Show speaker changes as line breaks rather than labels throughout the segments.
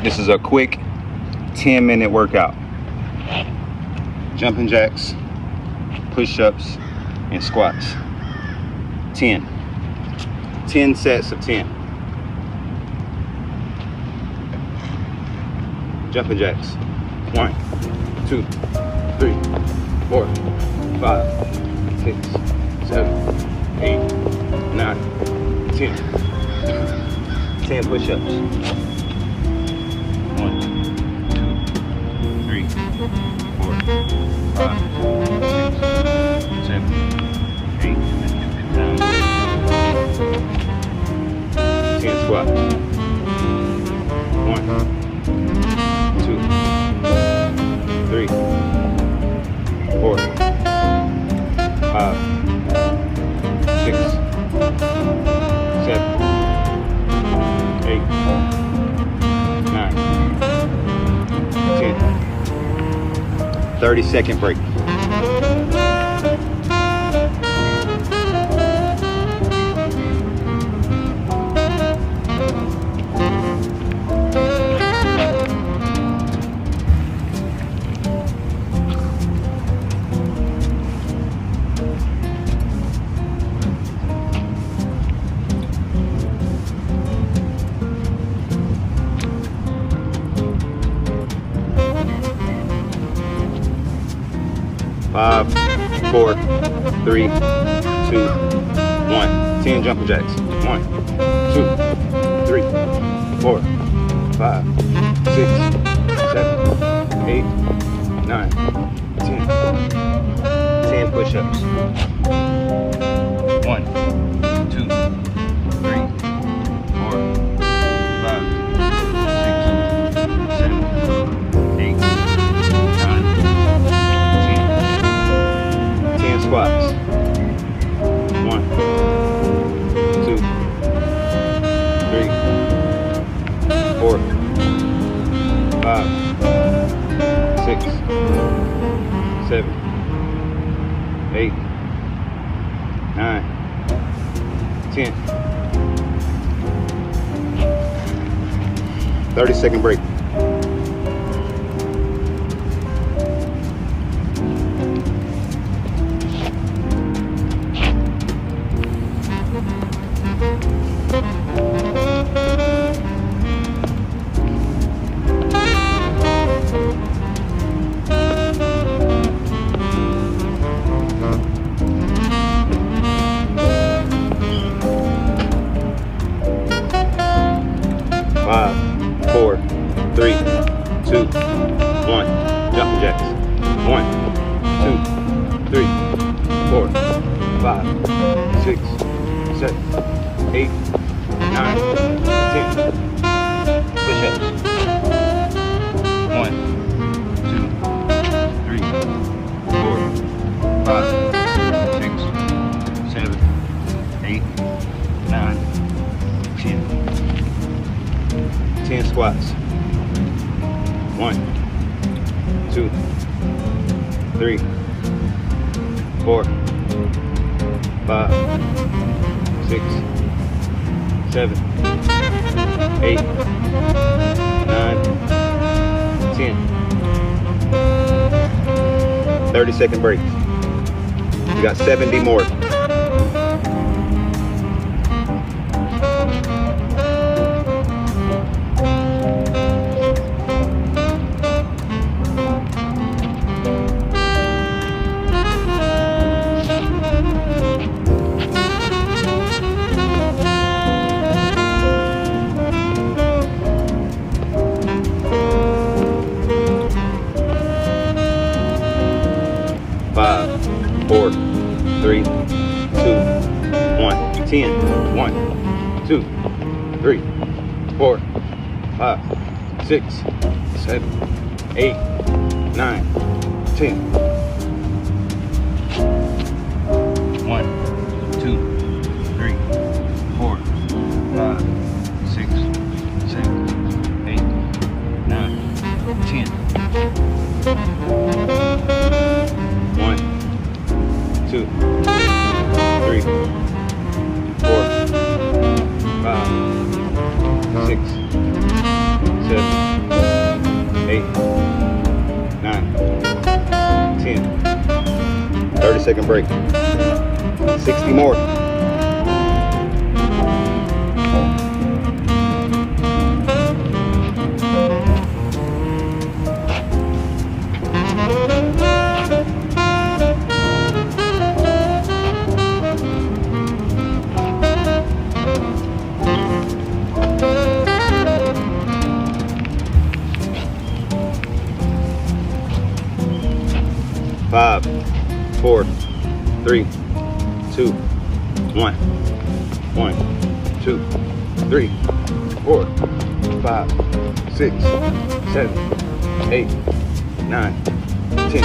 This is a quick 10-minute workout. Jumping jacks, push-ups, and squats. 10 sets of 10. Jumping jacks. 1, 2, 3, 4, 5, 6, 7, 8, 9, 10. 10 push-ups. 1, 2, 3, 4, 5, 6, 7, 8, 9, 10 squats. 1, 2, 3, 4, 5, 6, 7, 8, 9, 10. 30-second break. Five, 4, 3, 2, 1. 10 jumping jacks. 1, 2, 3, 4, 5, 6, 7, 8, 9, 10. 10 push-ups. 1, 2, 3, 4, 5, 6, 7, 8, 9, 10 squats. 1, 2, 3, 4, 5, 6, 7, 8, 9, 10. 30-second break. Five, 4, 3, 2, 1. Jumping jacks. 1, 2, 3, 4, 5, 6, 7, 8, 9, 10. Push-ups. 1, 2, 3, 4, 5, 6, 7, 8, 9, 10. 10 squats. 1, 2, 3, 4, 5, 6, 7, 8, 9, 10. 30-second break. We got 70 more. 5, 4, 3, 2, 1. 10. 1, 2, 3, 4, 5, 6, 7, 8, 9, 10. 1, 2, 3, 4, 5, 6, 7, 8, 9, 10. 1, 2, 3, 4, 5, 6, 7, 30-second break. 60 more. 5, 4, 3, 2, 1. 1, 2, 3, 4, 5, 6, 7, 8, 9, 10.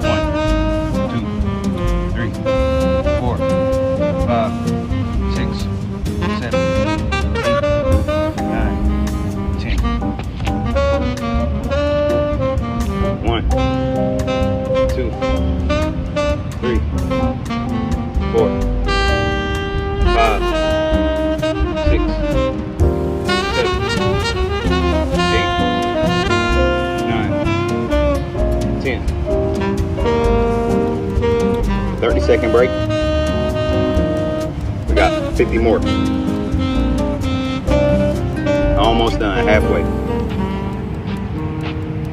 1, 2, 3, 4, 5, 6, 7, 8, 9, 10. 1, 2, 3, 4, 5, 6, 7, 8, 9, 10. 30-second break. We got 50 more. Almost done, halfway.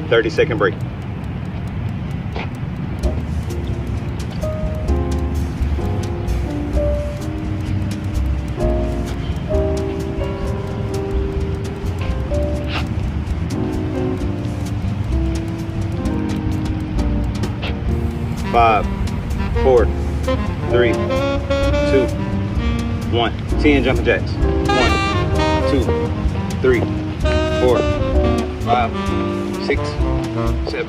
30-second break. 5, 4, 3, 2, 1. 10 jumping jacks. 1, 2, 3, 4, 5, 6, 7,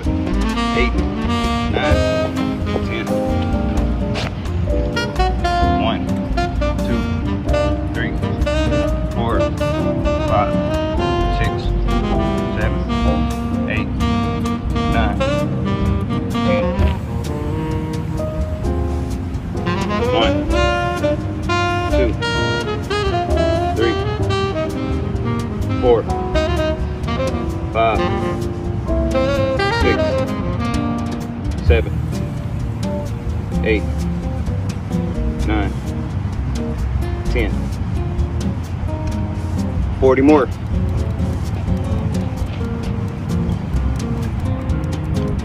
8, 9, 10. 1, 2, 3, 4, 5, 6, 7, 8, 9, 10. 1, 2, 3, 4, 5, 6, 7, 8, 9, 10. 40 more.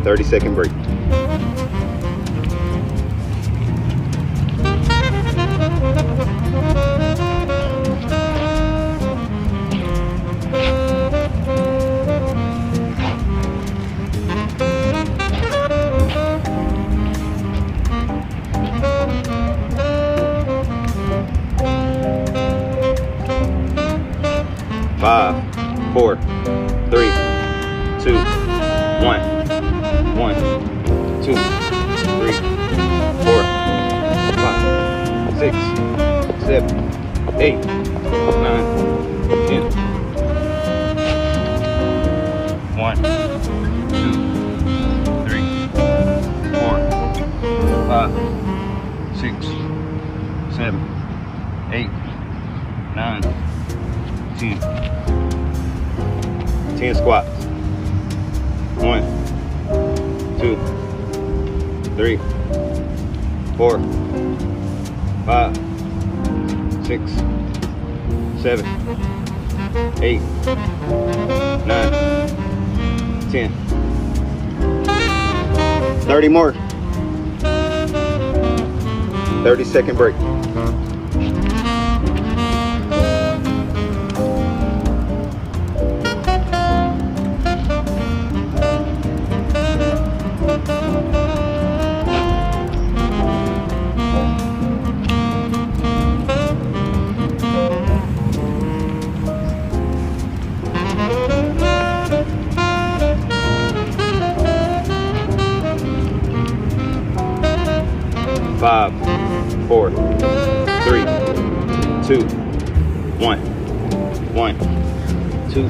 30-second break. 5, 4, 3, 2, 1. 1, 2, 3, 4, 5, 6, 7, 8, 9, 10. 1, 2, 3, 4, 5, 6, 7, 8, 9, 10. 10 squats. 1, 2, 3, 4, 5, 6, 7, 8, 9, 10. 30 more. 30-second break. 5, 4, 3, 2, 1. 1, 2,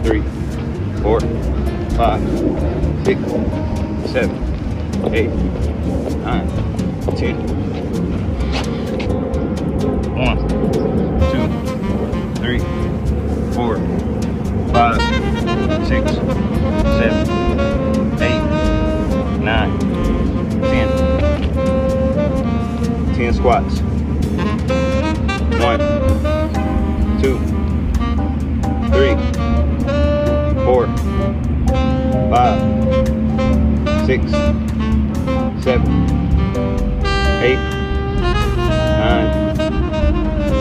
3, 4, 5, 6, 7, 8, 9, 10. 1, 2, 3, 4, 5, 6, 7, 8, 10 squats. 1, 2, 3, 4, 5, 6, 7, 8, 9,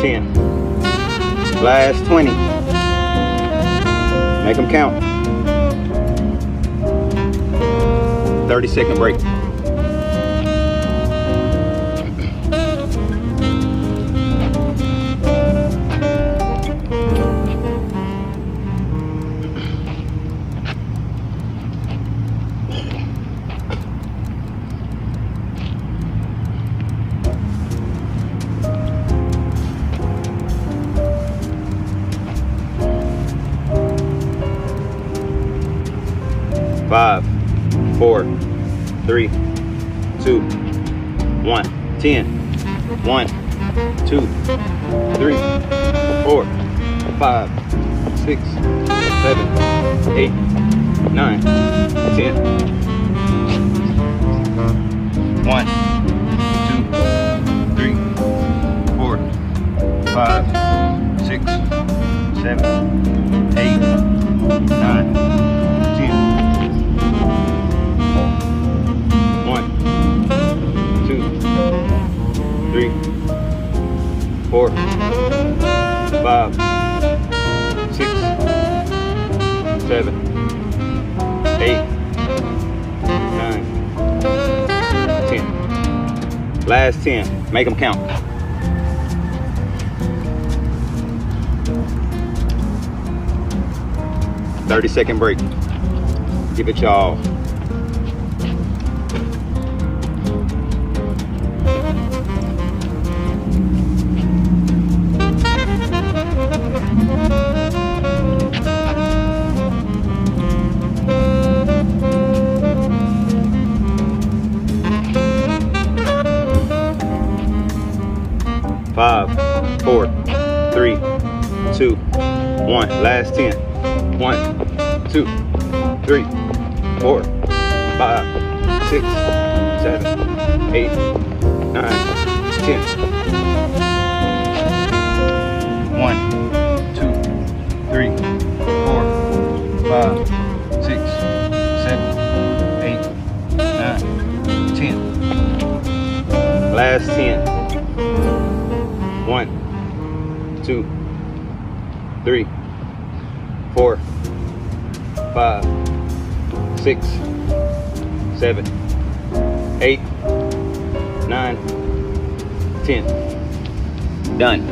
10. Last 20. Make them count. 30-second break. Five, 4, 3, 2, 1. 10. 1, 2, 3, 4, 5, 6, 7, 8, 9, 10. 1, 2, 3, 4, 5, 6, 7, 8, 9, 10. 3, 4, 5, 6, 7, 8, 9, 10. Last 10. Make them count. Second break. Give it y'all. Five, 4, 3, 2, 1. Last 10. 1, 2, 3, 4, 5, 6, 7, 8, 9, 10. 1, 2, 3, 4, 5, 6, 7, 8, 9, 10. Last 10. 1, 2, 3, 4, 5, 6, 7, 8, 9, 10. Done.